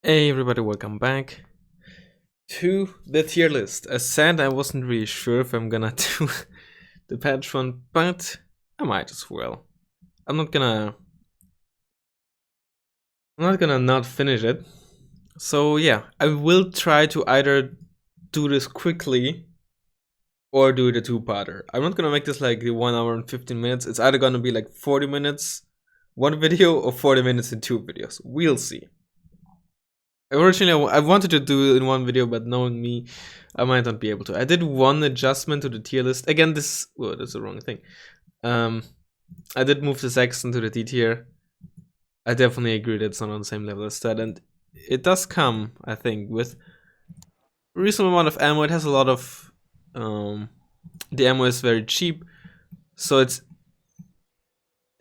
Hey everybody, welcome back to the tier list. As said, I wasn't really sure if I'm gonna do the patch one, but I might as well. I'm not gonna not finish it. So yeah, I will try to either do this quickly or do the two-parter. I'm not gonna make this like the 1 hour and 15 minutes. It's either gonna be like 40 minutes one video or 40 minutes in two videos. We'll see. Originally, I wanted to do it in one video, but knowing me, I might not be able to. I did one adjustment to the tier list. Again, that's the wrong thing. I did move the Saxon to the D tier. I definitely agree that it's not on the same level as that, and it does come, I think, with a reasonable amount of ammo. It has a lot of, the ammo is very cheap, so it's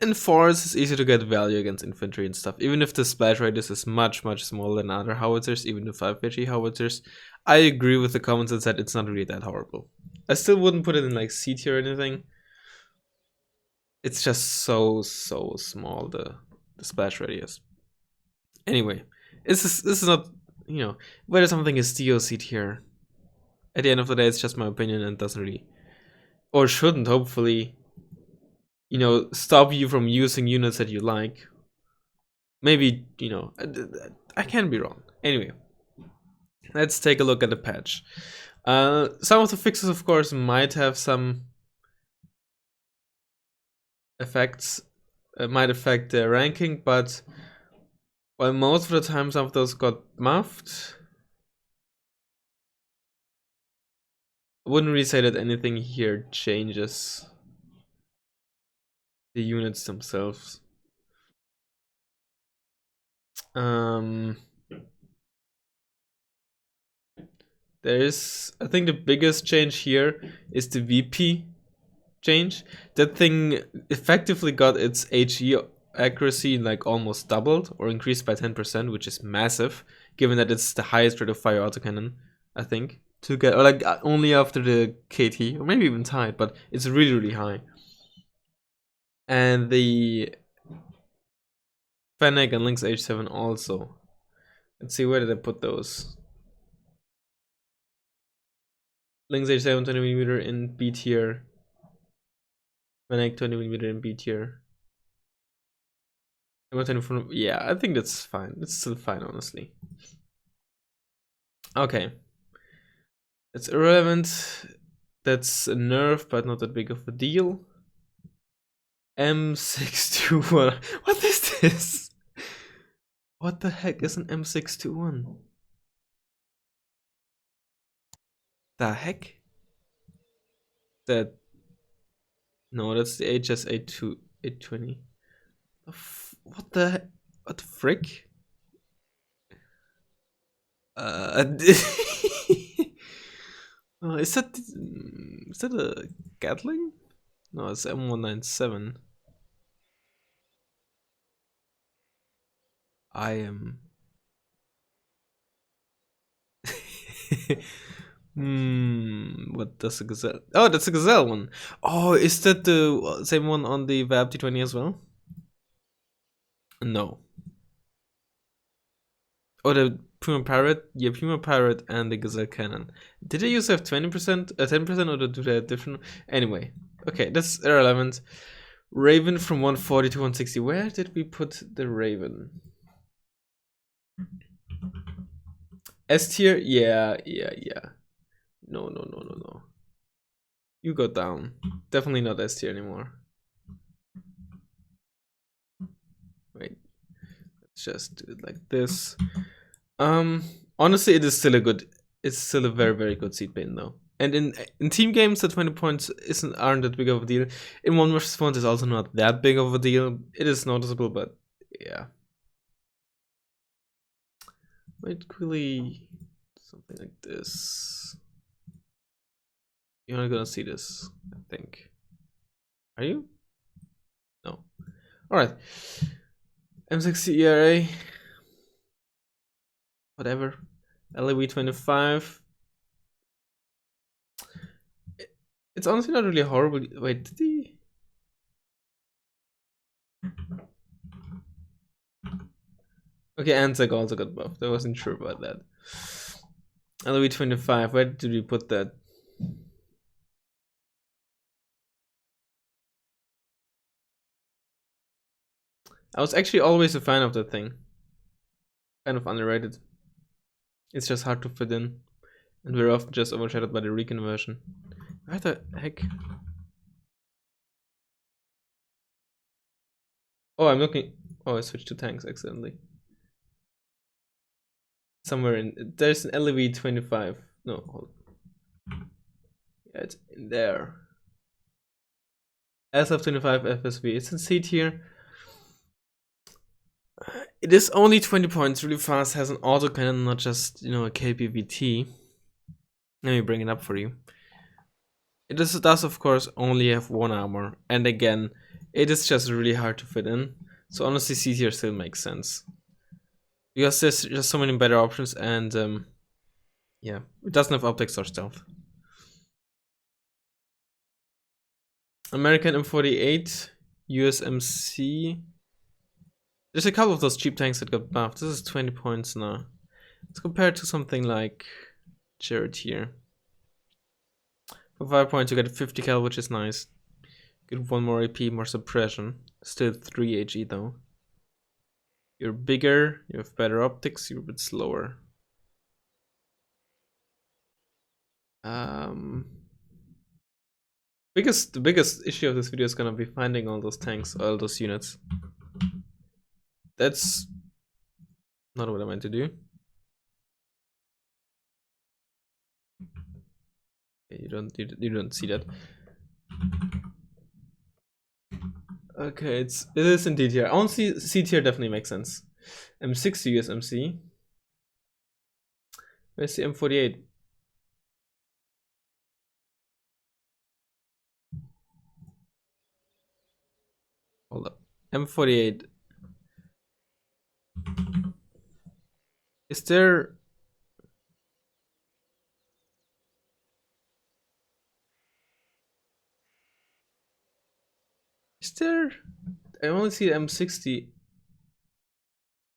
in force, it's easy to get value against infantry and stuff. Even if the splash radius is much smaller than other howitzers, even the 5 howitzers, I agree with the comments that said it's not really that horrible. I still wouldn't put it in like C tier or anything. It's just so small, the splash radius. Anyway, this is not, whether something is D or C tier. At the end of the day, it's just my opinion and doesn't really, or shouldn't hopefully, stop you from using units that you like. Maybe, I can be wrong. Anyway, let's take a look at the patch. Some of the fixes, of course, might have some effects, might affect the ranking, but while most of the time some of those got muffed, I wouldn't really say that anything here changes the units themselves. There is, I think the biggest change here is the VP change. That thing effectively got its HE accuracy like almost doubled or increased by 10%, which is massive, given that it's the highest rate of fire autocannon, I think, to get, or like only after the KT, or maybe even tied, but it's really high. And the Fennec and Lynx H7 also. Let's see, where did I put those? Lynx H7 20mm in B tier. Fennec 20mm in B tier. Yeah, I think that's fine. It's still fine, honestly. Okay. It's irrelevant. That's a nerf, but not that big of a deal. M621. What is this? What the heck is an M621? The heck? That. No, that's the HS820. What the frick? Is that a Gatling? No, it's M197. I am. What does a Gazelle? Oh, that's a Gazelle one. Oh, is that the same one on the VAB T20 as well? No. Oh, the Puma Pirate? Yeah, Puma Pirate and the Gazelle Cannon. Did they use have 20%, 10%, or do they have different? Anyway, okay, that's irrelevant. Raven from 140 to 160. Where did we put the Raven? S tier? Yeah. No. You go down. Definitely not S tier anymore. Wait. Let's just do it like this. Honestly, it is still a good. It's still a very good seed bin though. And in team games, the 20 points aren't that big of a deal. In 1 versus 1, it's also not that big of a deal. It is noticeable, but yeah. Might quickly something like this. You're not gonna see this, I think. Are you? No. Alright. M60 ERA. Whatever. LAV 25. It's honestly not really horrible. Wait, did he? Okay, Anzac also got buffed. I wasn't sure about that. LV 25, where did we put that? I was actually always a fan of that thing. Kind of underrated. It's just hard to fit in. And we're often just overshadowed by the reconversion. Where the heck? Oh, I'm looking. Oh, I switched to tanks accidentally. Somewhere in. There's an LV 25. No, hold on. Yeah, it's in there. SF25 FSV. It's in C tier. It is only 20 points, really fast, has an autocannon, not just, you know, a KPVT. Let me bring it up for you. It does, of course, only have 1 armor. And again, it is just really hard to fit in. So honestly, C tier still makes sense. Because there's just so many better options and, yeah, it doesn't have optics or stealth. American M48, USMC. There's a couple of those cheap tanks that got buffed. This is 20 points now. It's compared to something like Jared here. For 5 points you get 50 cal, which is nice. Get 1 more AP, more suppression. Still 3 HE though. You're bigger, you have better optics, you're a bit slower. The biggest issue of this video is gonna be finding all those tanks, all those units. That's not what I meant to do. You don't see that. Okay, it is in D tier. I want C tier definitely makes sense. M60 USMC. Where's the M48? Hold up. M48. Is there... I only see M60.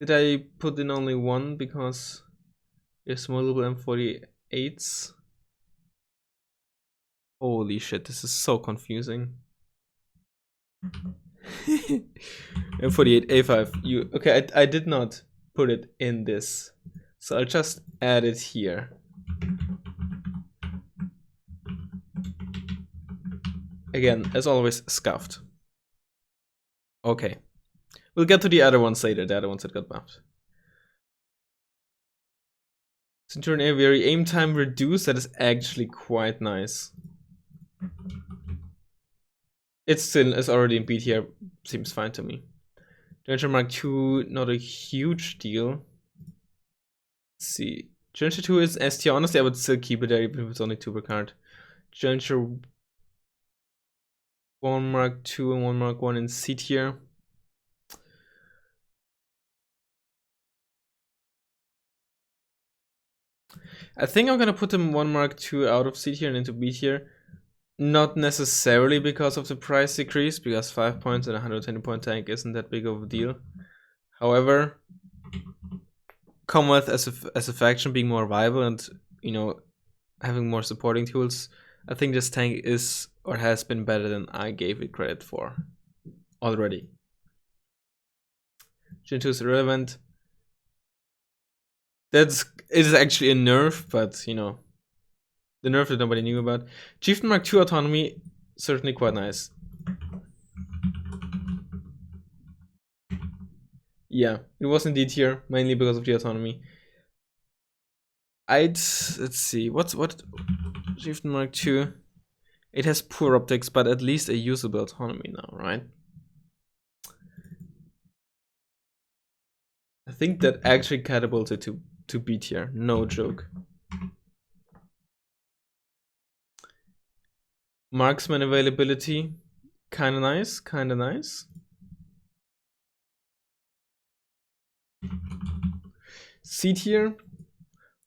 Did I put in only one because there's multiple M48s? Holy shit, this is so confusing. M48 A5. Okay, I did not put it in this, so I'll just add it here. Again, as always, scuffed. Okay, we'll get to the other ones later, the other ones that got buffed. Centurion Aviary aim time reduced, that is actually quite nice. It's already in B tier, seems fine to me. Danger Mark II, not a huge deal. Let's see. Danger 2 is S tier. Honestly, I would still keep it there even if it's only 2 per card. Danger 1 Mark II and 1 Mark 1 in C tier. I think I'm gonna put them 1 Mark II out of C tier and into B tier. Not necessarily because of the price decrease, because 5 points and a 120 point tank isn't that big of a deal. However, Commonwealth as a faction being more viable and, you know, having more supporting tools, I think this tank is or has been better than I gave it credit for already. Gen 2 is irrelevant. It is actually a nerf, but you know, the nerf that nobody knew about. Chieftain Mark II autonomy, certainly quite nice. Yeah, it was in D tier, mainly because of the autonomy. Let's see, what Chieftain Mark II? It has poor optics, but at least a usable autonomy now, right? I think that actually catapulted to B tier, no joke. Marksman availability, kinda nice, kinda nice. C tier,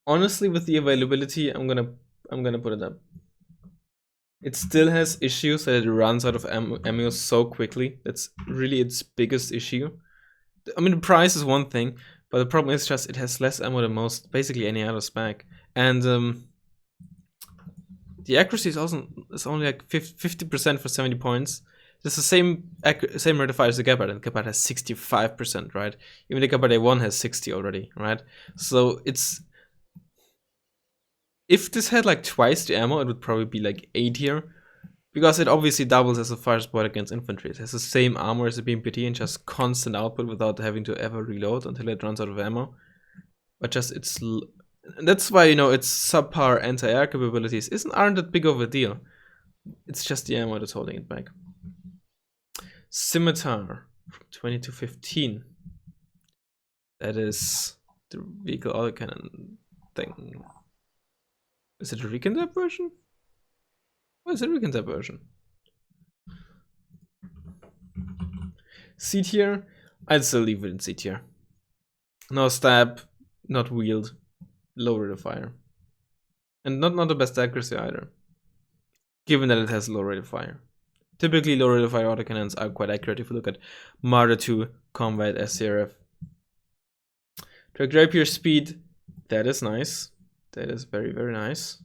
honestly, with the availability, I'm gonna put it up. It still has issues that it runs out of ammo so quickly. That's really its biggest issue. I mean, the price is one thing, But the problem is just it has less ammo than most, basically any other spec. And the accuracy is only like 50% for 70 points. It's the same rate of fire as the Gepard, and Gepard has 65%, right? Even the Gepard A1 has 60 already, right? So it's... If this had like twice the ammo, it would probably be like A tier. Because it obviously doubles as a fire support against infantry. It has the same armor as the BMPT and just constant output without having to ever reload until it runs out of ammo. But just that's why, you know, its subpar anti-air capabilities aren't that big of a deal. It's just the ammo that's holding it back. Scimitar from 20 to 15. That is the vehicle autocannon thing. Is it a recon version? What is the recon version? C tier? I'd still leave it in C tier. No stab, not wield, low rate of fire. And not the best accuracy either, given that it has low rate of fire. Typically, low rate of fire autocannons are quite accurate if you look at Marder 2 Combat SCRF. Drag Rapier speed, that is nice. That is very, very nice.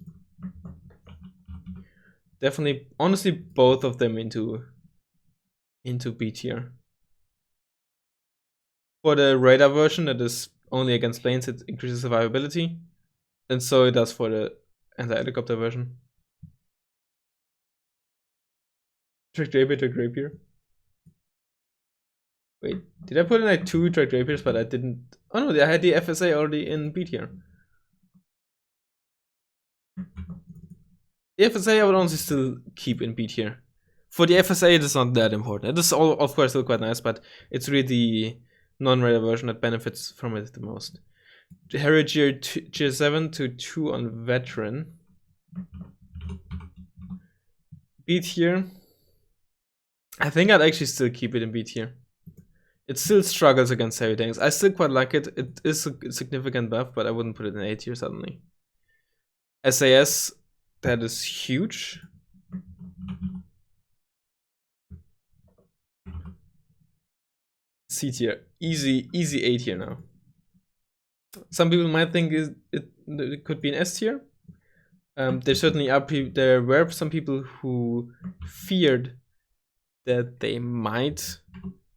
Definitely, honestly, both of them into B tier. For the radar version, that is only against planes, it increases survivability. And so it does for the anti-helicopter version. Drag Rapier. Wait, did I put in like 2 Drag Rapiers, but I didn't... Oh no, I had the FSA already in B tier. The FSA I would honestly still keep in B tier. For the FSA, it is not that important. It is all, of course, still quite nice, but it's really the non-radar version that benefits from it the most. The Harrier Tier 7 to 2 on Veteran. B tier. I think I'd actually still keep it in B tier. It still struggles against heavy tanks. I still quite like it. It is a significant buff, but I wouldn't put it in A tier suddenly. SAS, that is huge. C tier, easy A tier now. Some people might think it could be an S tier. There certainly are there were some people who feared that they might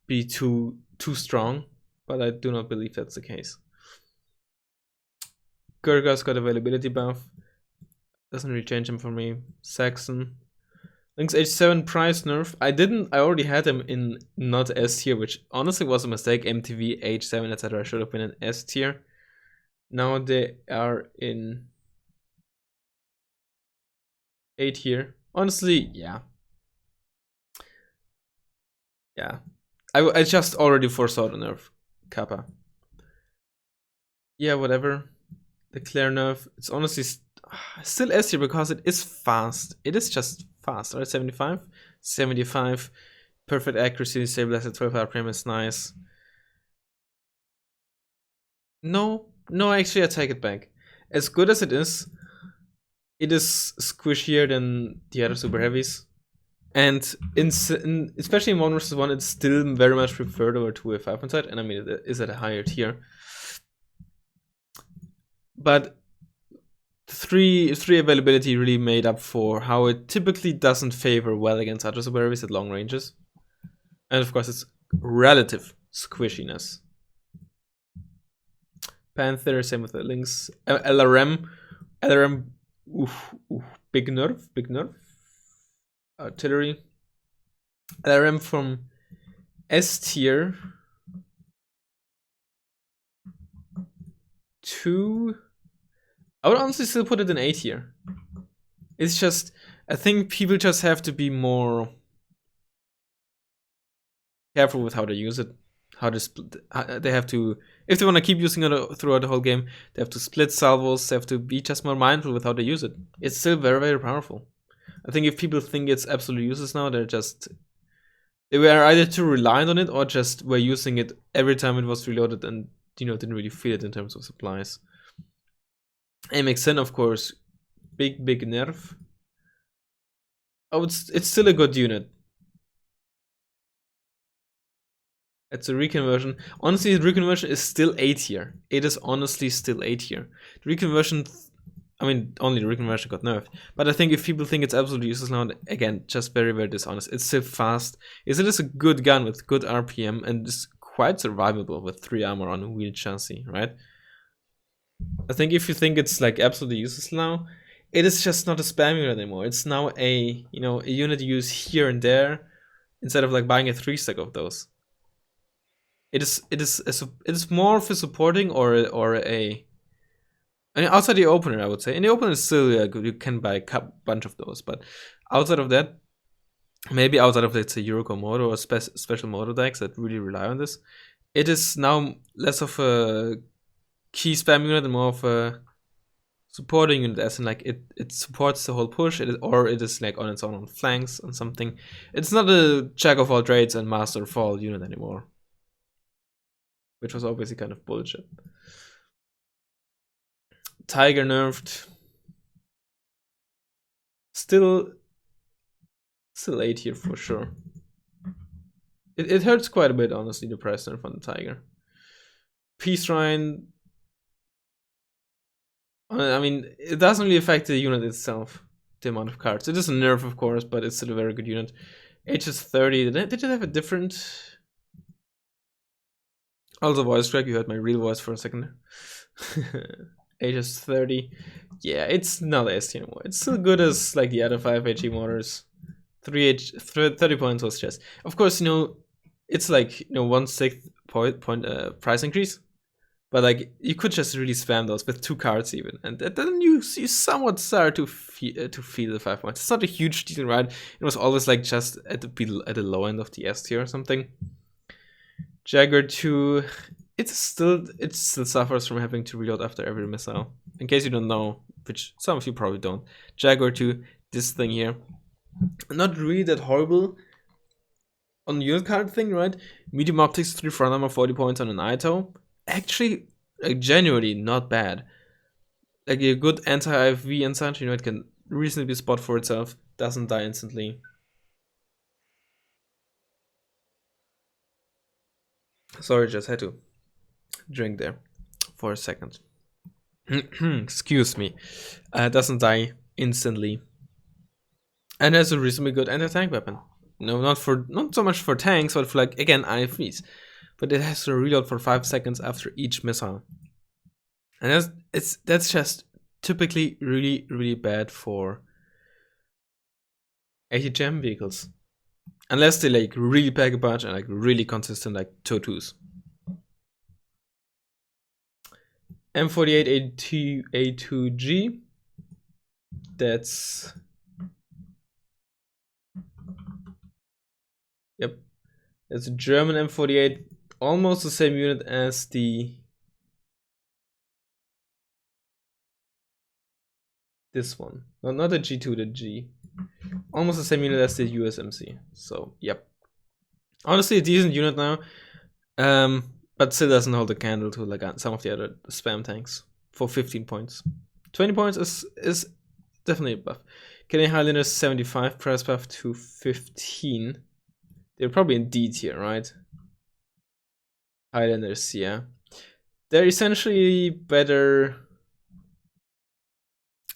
be too strong, but I do not believe that's the case. Gurgha's got availability buff. Doesn't really change him for me. Saxon. Lynx H7 price nerf. I already had them in not S tier, which honestly was a mistake. MTV, H7, etc. should have been in S tier. Now they are in A tier. Honestly, yeah. Yeah. I just already foresaw the nerf. Kappa. Yeah, whatever. The Claire nerf. It's honestly still S tier because it is fast. It is just fast, right? 75? 75. Perfect accuracy, stabilized at 12 RPM is nice. No, actually I take it back. As good as it is squishier than the other super heavies. And especially in 1 vs 1, it's still very much preferred over 2A5 inside, and I mean it is at a higher tier. But 3 availability really made up for how it typically doesn't favor well against other super heavies at long ranges. And of course its relative squishiness. Panther, same with the Lynx. LRM, big nerf. Artillery. LRM from S tier to... I would honestly still put it in A tier. It's just, I think people just have to be more careful with how they use it. They have to, if they want to keep using it throughout the whole game, they have to split salvos, they have to be just more mindful with how they use it. It's still very, very powerful. I think if people think it's absolutely useless now, they were either too reliant on it or just were using it every time it was reloaded and, you know, didn't really feel it in terms of supplies. MX10, of course, big nerf. Oh, it's still a good unit. It's a reconversion. Honestly, the reconversion is still A tier. It is honestly still A tier. The reconversion, I mean, only the reconversion got nerfed. But I think if people think it's absolutely useless now, again, just very, very dishonest. It's still fast. It is a good gun with good RPM and is quite survivable with 3 armor on a wheeled chassis, right? I think if you think it's like absolutely useless now, it is just not a spam unit anymore. It's now a a unit you use here and there instead of like buying a 3-stack of those. It is more of a supporting or a. I mean, outside the opener, I would say. In the opener, is still good. You can buy a bunch of those, but outside of that, maybe outside of let's say Yuriko Moto or special Moto decks that really rely on this, it is now less of a key spam unit and more of a supporting unit, as in like it supports the whole push, or it is like on its own on flanks on something. It's not a jack of all trades and master of all unit anymore, which was obviously kind of bullshit. Tiger nerfed. Still A tier for sure. It hurts quite a bit, honestly, the price nerf on the Tiger. Peace Shrine. I mean, it doesn't really affect the unit itself, the amount of cards. It is a nerf, of course, but it's still a very good unit. HS 30. Did it have a different? Also, voice crack. You heard my real voice for a second. HS 30. Yeah, it's not S tier anymore. It's still good as like the other 5 HE motors. 30 points was just. Of course, it's like 1/6 point price increase. But like you could just really spam those with 2 cards even, and then you somewhat start to feel the 5 points. It's not a huge deal, right? It was always like just at the low end of the S tier or something. Jagger 2, it still suffers from having to reload after every missile. In case you don't know, which some of you probably don't, Jaguar 2, this thing here, not really that horrible on the unit card thing, right? Medium optics, 3 front armor, 40 points on an Ito. Actually, like, genuinely not bad. Like a good anti-IFV and such, it can reasonably spot for itself, doesn't die instantly. Sorry, just had to drink there for a second. Excuse me. Doesn't die instantly. And has a reasonably good anti-tank weapon. Not so much for tanks, but for like, again, IFVs. But it has to reload for 5 seconds after each missile. And that's just typically really, really bad for 80 gem vehicles. Unless they like really pack a punch and like really consistent like Totus. M48 A2G. That's yep. It's a German M48, almost the same unit as this one. No, not the G2, the G. Almost the same unit as the USMC. So yep. Honestly, a decent unit now. But still doesn't hold a candle to like some of the other spam tanks for 15 points. 20 points is definitely a buff. Canadian Highlanders 75 price buff to 15. They're probably in D tier, right? Highlanders, yeah. They're essentially better.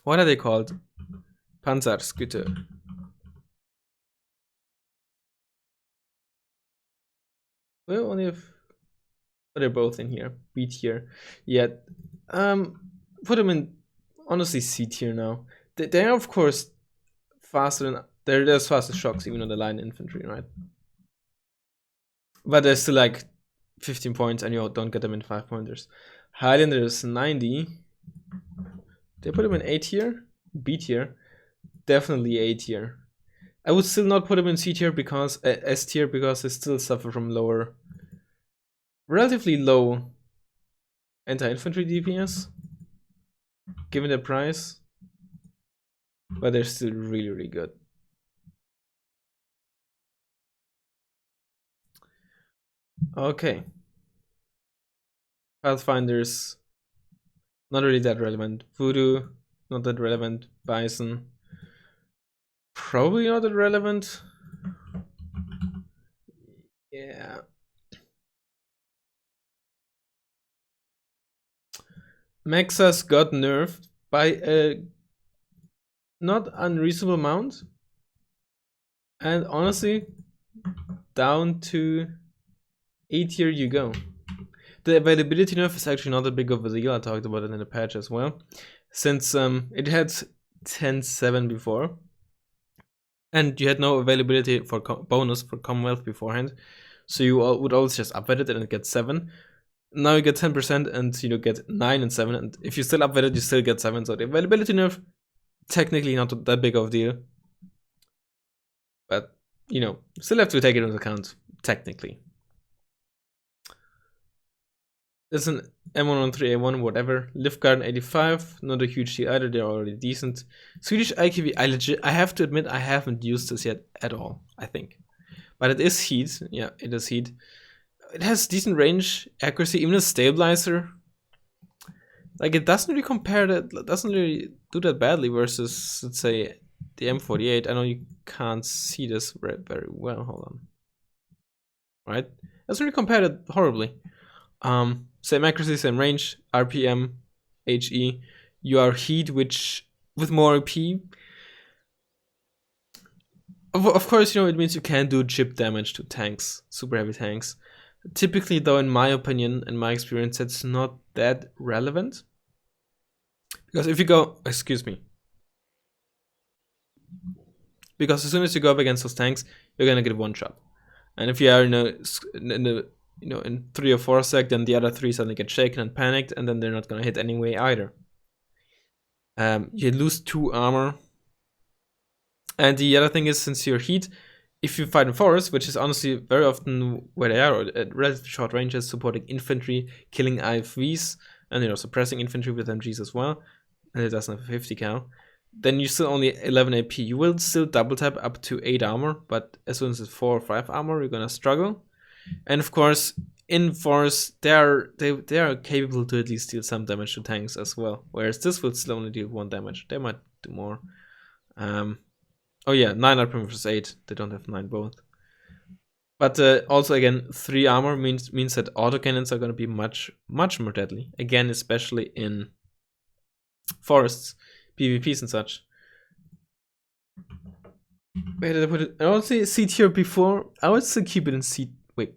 What are they called? Panzerskytte. We only have. They're both in here. B tier. Yeah. Put them in honestly C tier now. They are of course faster than they're as fast as shocks even on the line infantry, right? But they're still like 15 points and you don't get them in 5 pointers. Highlanders 90. They put them in A tier, B tier, definitely A tier. I would still not put them in C tier because S tier because they still suffer from relatively low anti-infantry DPS, given the price, but they're still really, really good. Okay. Pathfinders, not really that relevant. Voodoo, not that relevant. Bison, probably not that relevant. Yeah. Mexas got nerfed by a not unreasonable amount. And honestly, down to A tier you go. The availability nerf is actually not that big of a deal. I talked about it in the patch as well. Since it had 10-7 before. And you had no availability for bonus for Commonwealth beforehand. So you would always just upvote it and it gets 7. Now you get 10% and you get 9 and 7. And if you still upvote it, you still get 7. So the availability nerf, technically not that big of a deal. But, you know, still have to take it into account, technically. There's an M113A1, whatever. Liftgarden 85, not a huge deal either, they're already decent. Swedish IKV, I have to admit, I haven't used this yet at all, I think. But it is heat, yeah, it is heat. It has decent range, accuracy, even a stabilizer. Like, it doesn't really compare that, doesn't really do that badly versus, let's say, the M48. I know you can't see this very well, hold on. Right? Doesn't really compare that horribly. Same accuracy, same range, RPM, HE. You are heat, which with more AP. Of course, you know, it means you can do chip damage to tanks, super heavy tanks. Typically, though, in my opinion, in my experience, it's not that relevant. Because if you go, excuse me. Because as soon as you go up against those tanks, you're gonna get one shot. And if you are in 3 or 4 sec, then the other 3 suddenly get shaken and panicked, and then they're not gonna hit anyway either. You lose 2 armor. And the other thing is, since you're heat, if you fight in forest, which is honestly very often where they are, at relatively short ranges, supporting infantry, killing IFVs, and suppressing infantry with MGs as well, and it doesn't have a 50 cal, then you still only 11 AP. You will still double tap up to 8 armor, but as soon as it's 4 or 5 armor, you're gonna struggle. And of course, in forest, they are capable to at least deal some damage to tanks as well. Whereas this will still only deal 1 damage. They might do more. Oh yeah, 9 RPM versus 8. They don't have 9 both. But also again, 3 armor means that autocannons are going to be much more deadly. Again, especially in forests, PvPs and such. Where did I put it? I would say C tier before. I would still keep it in C. Wait,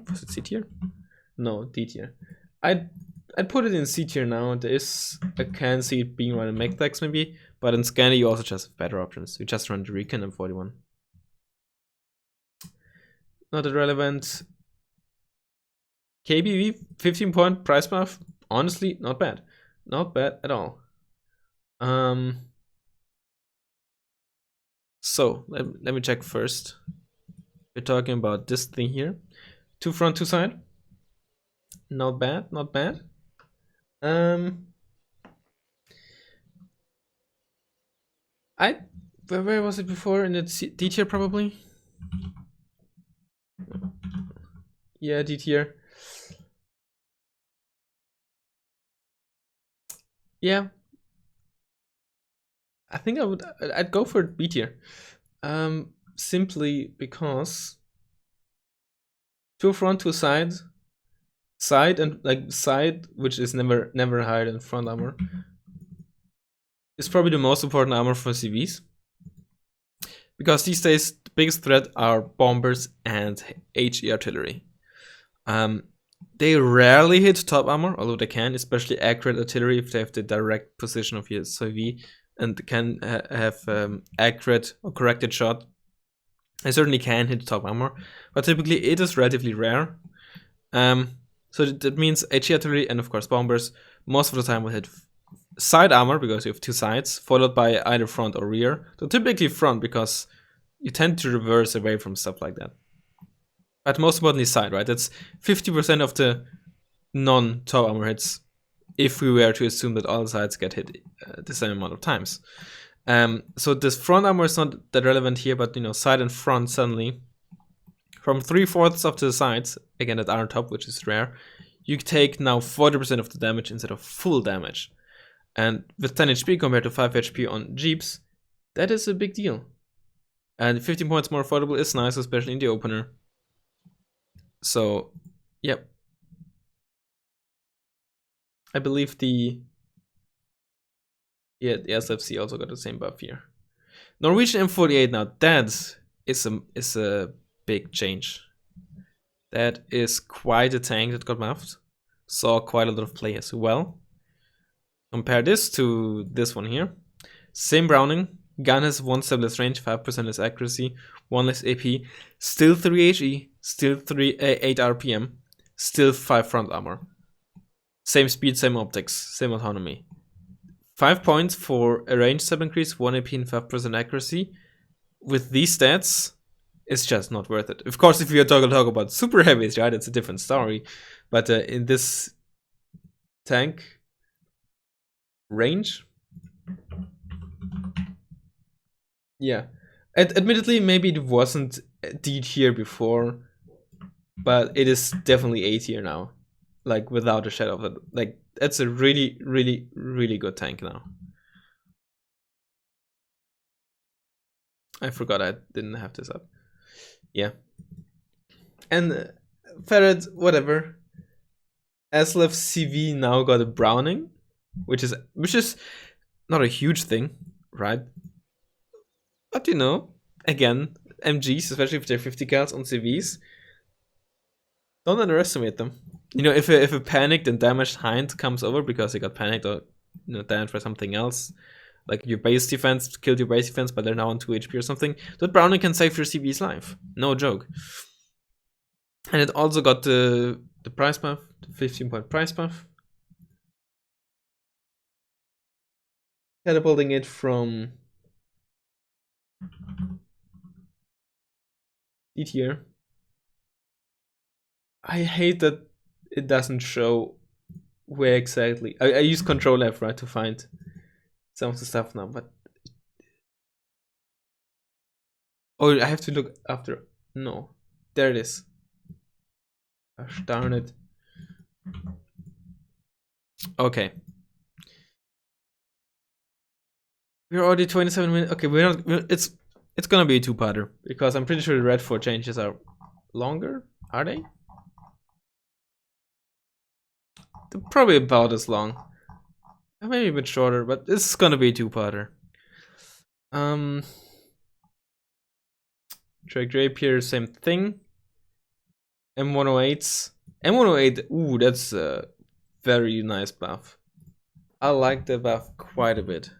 was it C tier? No, D tier. I'd put it in C tier now. I can see it being run in mech decks maybe, but in Scandi you also just have better options. You just run the Recon M41. Not that relevant. KBV 15-point price buff. Honestly, not bad. Not bad at all. So let me check first. We're talking about this thing here. 2 front, 2 side. Not bad, not bad. Where was it before? In the D tier probably. Yeah, D tier. Yeah. I think I'd go for B tier. Simply because 2 front, 2 side, side, which is never higher than front armor, is probably the most important armor for CVs. Because these days the biggest threat are bombers and HE artillery. They rarely hit top armor, although they can, especially accurate artillery if they have the direct position of your CV and can have accurate or corrected shot. I certainly can hit top armor, but typically it is relatively rare. So that means HE artillery and of course bombers most of the time will hit side armor because you have 2 sides, followed by either front or rear. So typically front because you tend to reverse away from stuff like that. But most importantly side, right? That's 50% of the non-top armor hits if we were to assume that all sides get hit the same amount of times. So this front armor is not that relevant here, but side and front suddenly, from 3/4 of the sides, again at iron top, which is rare, you take now 40% of the damage instead of full damage. And with 10 HP compared to 5 HP on Jeeps, that is a big deal. And 15 points more affordable is nice, especially in the opener. So, yep. I believe the Yeah, the SFC also got the same buff here. Norwegian M48 now, that is a big change. That is quite a tank that got buffed. Saw quite a lot of play as well. Compare this to this one here. Same Browning, gun has 1 step less range, 5% less accuracy, 1 less AP, still 3 HE, still 8 RPM, still 5 front armor. Same speed, same optics, same autonomy. 5 points for a range step increase, 1 AP and 5% accuracy. With these stats, it's just not worth it. Of course, if we are talking about super heavies, right, it's a different story. But in this tank range, yeah. Admittedly, maybe it wasn't D tier before, but it is definitely A tier now. Like, without a shadow of it. Like, that's a really, really, really good tank now. I forgot I didn't have this up. Yeah. And Ferret, whatever. Aslef CV now got a Browning, which is not a huge thing, right? But you know, again, MGs, especially if they're 50 cals on CVs, don't underestimate them. You know, if a panicked and damaged Hind comes over because he got panicked or damaged by something else, like your base defense killed your base defense, but they're now on 2 HP or something, that Browning can save your CV's life. No joke. And it also got the price buff, the 15-point price buff. Catapulting it from D tier. I hate that it doesn't show where exactly. I use Control F, right, to find some of the stuff now, but oh, I have to look after. No, there it is. Gosh darn it. Okay. We're already 27 minutes. Okay, it's gonna be a 2-parter because I'm pretty sure the Red 4 changes are longer. Are they? They're probably about as long. Maybe a bit shorter, but this is gonna be a 2-parter. Drake Rapier, same thing. M108s. M108, ooh, that's a very nice buff. I like the buff quite a bit.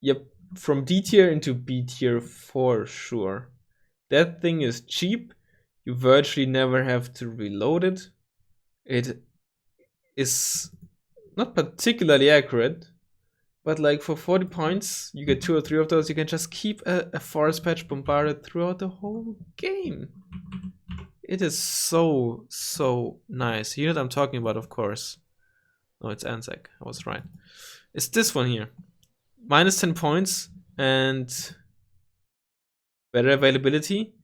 Yep, from D tier into B tier for sure. That thing is cheap. You virtually never have to reload it. It is not particularly accurate, but like for 40 points, you get 2 or 3 of those. You can just keep a forest patch bombarded throughout the whole game. It is so, so nice. You know what I'm talking about, of course. No, it's Anzac. I was right. It's this one here. Minus 10 points and better availability.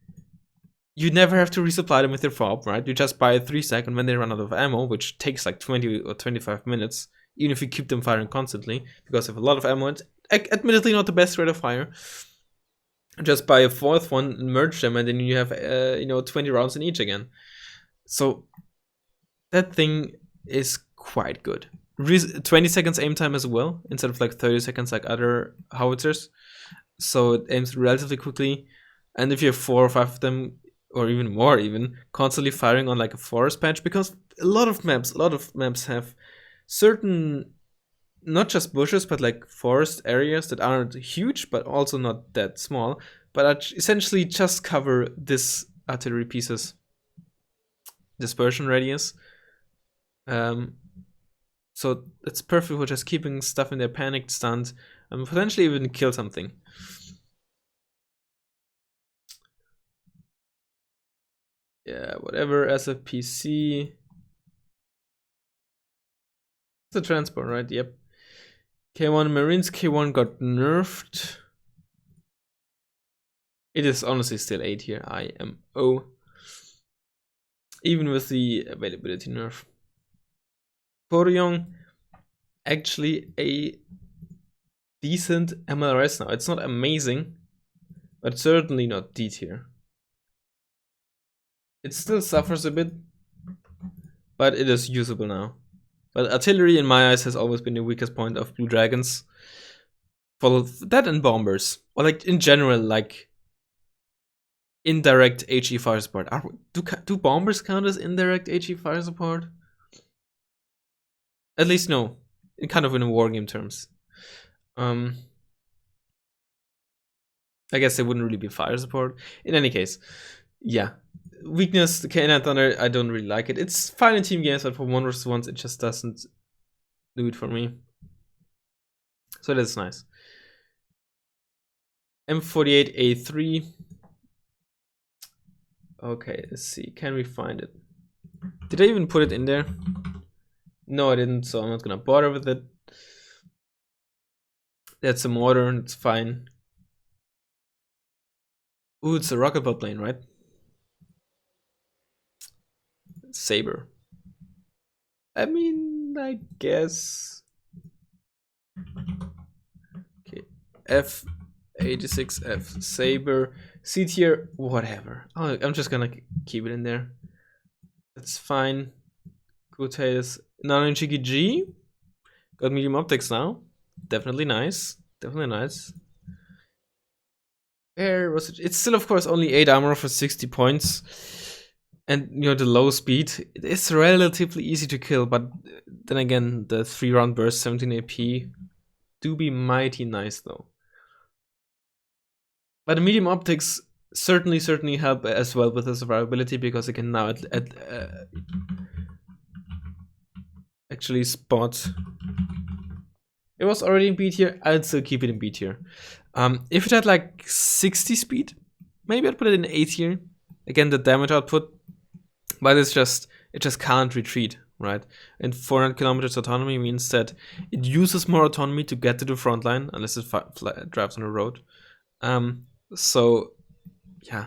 You never have to resupply them with your fob, right? You just buy a 3-stack, and when they run out of ammo, which takes like 20 or 25 minutes, even if you keep them firing constantly, because of a lot of ammo, it's admittedly not the best rate of fire. Just buy a 4th one and merge them, and then you have 20 rounds in each again. So that thing is quite good. 20 seconds aim time as well, instead of like 30 seconds like other howitzers. So it aims relatively quickly, and if you have 4 or 5 of them, or even more, constantly firing on like a forest patch, because a lot of maps have certain, not just bushes, but like forest areas that aren't huge, but also not that small, but are essentially just cover this artillery pieces dispersion radius. So it's perfect for just keeping stuff in their panicked stunned and potentially even kill something. Yeah, whatever, SFPC. It's a transport, right? Yep. K1 Marines, K1 got nerfed. It is honestly still 8 here, IMO. Even with the availability nerf. Poryong, actually a decent MLRS now. It's not amazing, but certainly not D tier. It still suffers a bit, but it is usable now. But artillery, in my eyes, has always been the weakest point of blue dragons. Follow that and bombers, or like in general, like indirect HE fire support. Do bombers count as indirect HE fire support? At least no, kind of in wargame terms. I guess they wouldn't really be fire support. In any case, yeah. Weakness, the Canine Thunder, I don't really like it. It's fine in team games, but for 1v1s, it just doesn't do it for me. So that's nice. M48A3. Okay, let's see. Can we find it? Did I even put it in there? No, I didn't, so I'm not gonna bother with it. That's a mortar, and it's fine. Ooh, it's a rocket bot plane, right? Saber. I mean, I guess. Okay, F86F Saber, C tier, whatever. Oh, I'm just gonna keep it in there. That's fine. Gutails, Nanonchiki G. Got medium optics now. Definitely nice. Definitely nice. Where was it? It's still, of course, only 8 armor for 60 points. And, you know, the low speed, it is relatively easy to kill, but then again, the 3-round burst, 17 AP, do be mighty nice, though. But the medium optics certainly help as well with the survivability, because it can now actually spot. It was already in B tier, I'd still keep it in B tier. If it had like 60 speed, maybe I'd put it in A tier. Again, the damage output, but it just can't retreat, right? And 400 kilometers autonomy means that it uses more autonomy to get to the front line, unless it drives on the road. So yeah,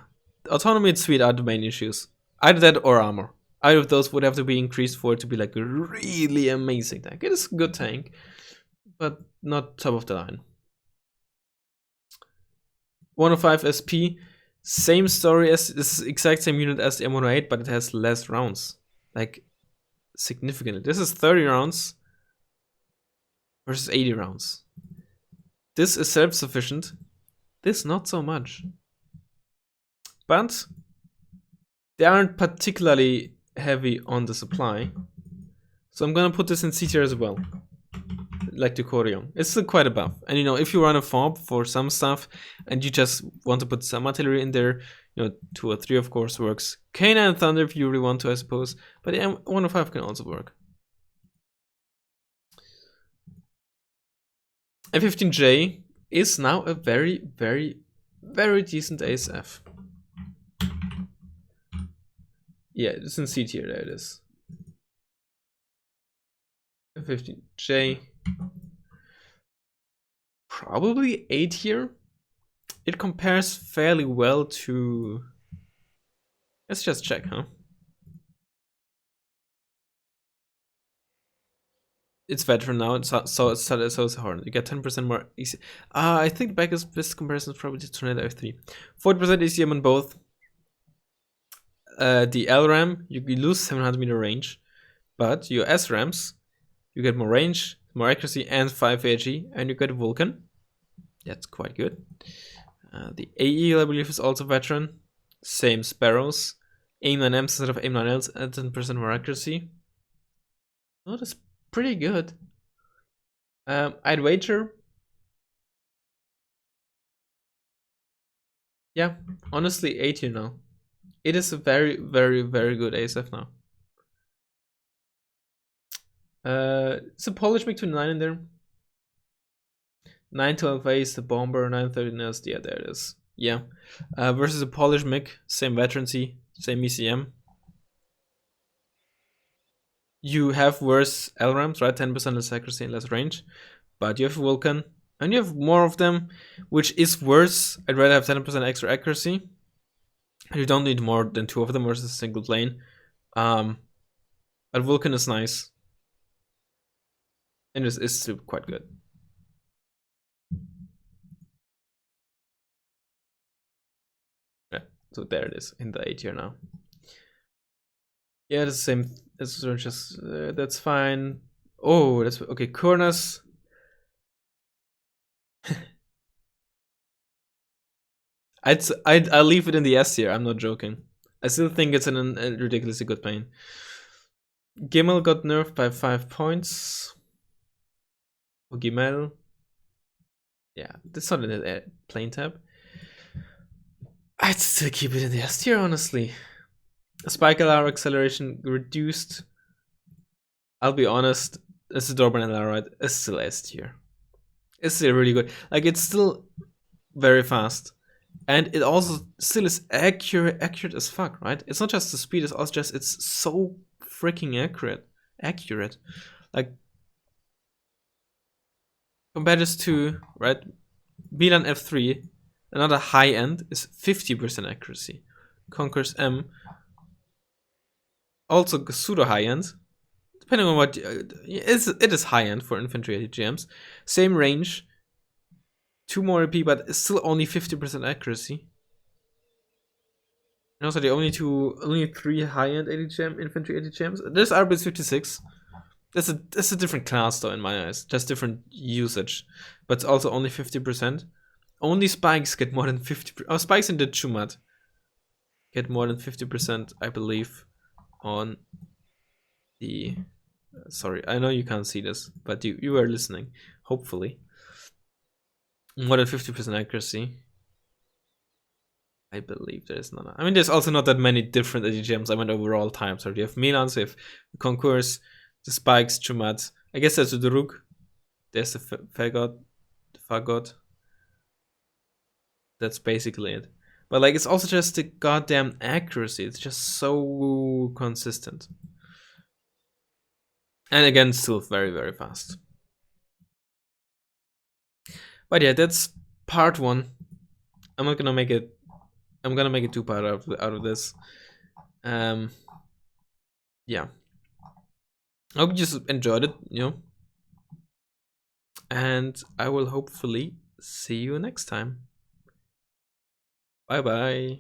autonomy and speed are the main issues. Either that or armor. Either of those would have to be increased for it to be like a really amazing tank. It is a good tank, but not top of the line. 105 SP, same story as this exact same unit as the M108, but it has less rounds, like significantly. This is 30 rounds versus 80 rounds. This is self-sufficient. This not so much. But they aren't particularly heavy on the supply, so I'm gonna put this in C tier as well. Like the Corion. It's still quite a buff. And you know, if you run a fob for some stuff and you just want to put some artillery in there, you know, 2 or 3 of course works. Canine Thunder if you really want to, I suppose. But yeah, 105 can also work. M15J is now a very decent ASF. Yeah, it's in C tier, there it is. M15J. Probably A tier. It compares fairly well to. Let's just check, huh? It's veteran now, so it's hard. You get 10% more easy. I think best comparison is probably to Tornado F3. 40% ECM on both. The LRAM, you lose 700 meter range, but your SRAMs, you get more range, more accuracy, and 5 AG, and you get Vulcan. That's quite good. The AE, I believe, is also veteran. Same Sparrows. AIM-9Ms instead of AIM-9Ls, and 10% more accuracy. Oh, that's pretty good. I'd wager. Yeah, honestly, A tier now. It is a very good ASF now. It's a Polish MiG-29 in there. 912A is the bomber, 913 is yeah, there it is. Yeah. Versus a Polish MiG, same veterancy, same ECM. You have worse LRAMs, right? 10% less accuracy and less range. But you have Vulcan, and you have more of them, which is worse. I'd rather have 10% extra accuracy. You don't need more than 2 of them versus a single plane. But Vulcan is nice. And it is still quite good. Yeah, so there it is in the A tier now. Yeah, the same. It's just that's fine. Oh, that's okay. Corners. I'll leave it in the S tier. I'm not joking. I still think it's in a ridiculously good plane. Gimel got nerfed by 5 points. Oh, Gimel. Yeah, that's not in the plane tab. I'd still keep it in the S tier, honestly. Spike alarm acceleration reduced. I'll be honest, it's a Dorban and right? It's still S tier. It's still really good. Like, it's still very fast. And it also still is accurate as fuck, right? It's not just the speed, it's also just it's so freaking accurate. Like, compared this to, right, Milan F3, another high end is 50% accuracy. Conquerors M, also pseudo high end, depending on what it is high end for infantry ATGMs. Same range, 2 more AP, but it's still only 50% accuracy. And also the only 3 high end ATGM infantry ATGMs. There's RBS 56. That's a different class though in my eyes, just different usage, but it's also only 50%. Only spikes get more than 50%. Oh, spikes in the Chumat get more than 50%, I believe, on the. Sorry, I know you can't see this, but you are listening. Hopefully, more than 50% accuracy. I believe there is none. I mean, there's also not that many different ATGMs. I went over all times. So you have Milan, so you have Concourse, the Spikes, Chumat. I guess there's the Rook. There's the Fagot. That's basically it. But like, it's also just the goddamn accuracy. It's just so consistent. And again, still very, very fast. But yeah, that's part 1. I'm not gonna make it. I'm gonna make a 2-part out of this. Yeah. I hope you just enjoyed it, And I will hopefully see you next time. Bye bye.